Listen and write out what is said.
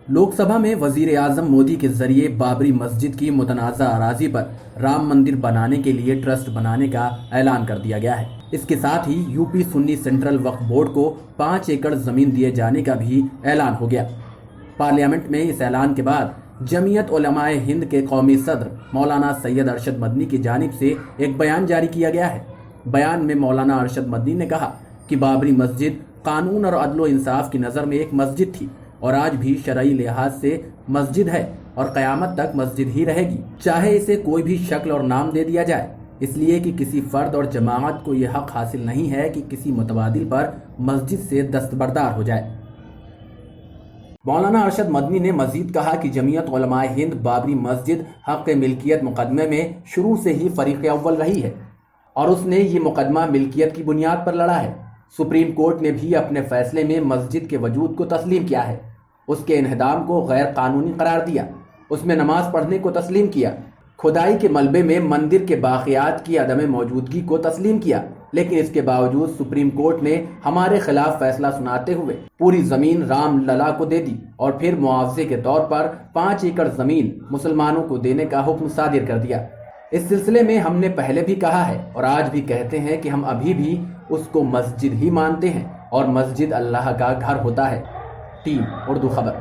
لوک سبھا میں وزیر اعظم مودی کے ذریعے بابری مسجد کی متنازع اراضی پر رام مندر بنانے کے لیے ٹرسٹ بنانے کا اعلان کر دیا گیا ہے۔ اس کے ساتھ ہی یو پی سنی سینٹرل وقف بورڈ کو 5 ایکڑ زمین دیے جانے کا بھی اعلان ہو گیا۔ پارلیمنٹ میں اس اعلان کے بعد جمعیت علماء ہند کے قومی صدر مولانا سید ارشد مدنی کی جانب سے ایک بیان جاری کیا گیا ہے۔ بیان میں مولانا ارشد مدنی نے کہا کہ بابری مسجد قانون اور عدل و انصاف کی نظر میں ایک مسجد تھی اور آج بھی شرعی لحاظ سے مسجد ہے اور قیامت تک مسجد ہی رہے گی، چاہے اسے کوئی بھی شکل اور نام دے دیا جائے، اس لیے کہ کسی فرد اور جماعت کو یہ حق حاصل نہیں ہے کہ کسی متبادل پر مسجد سے دستبردار ہو جائے۔ مولانا ارشد مدنی نے مزید کہا کہ جمعیت علماء ہند بابری مسجد حق ملکیت مقدمے میں شروع سے ہی فریق اول رہی ہے اور اس نے یہ مقدمہ ملکیت کی بنیاد پر لڑا ہے۔ سپریم کورٹ نے بھی اپنے فیصلے میں مسجد کے وجود کو تسلیم کیا ہے، اس کے انہدام کو غیر قانونی قرار دیا، اس میں نماز پڑھنے کو تسلیم کیا، کھدائی کے ملبے میں مندر کے باقیات کی عدم موجودگی کو تسلیم کیا، لیکن اس کے باوجود سپریم کورٹ نے ہمارے خلاف فیصلہ سناتے ہوئے پوری زمین رام للا کو دے دی اور پھر معاوضے کے طور پر 5 ایکڑ زمین مسلمانوں کو دینے کا حکم صادر کر دیا۔ اس سلسلے میں ہم نے پہلے بھی کہا ہے اور آج بھی کہتے ہیں کہ ہم ابھی بھی اس کو مسجد ہی مانتے ہیں اور مسجد اللہ کا گھر ہوتا ہے۔ ٹیم اردو خبر۔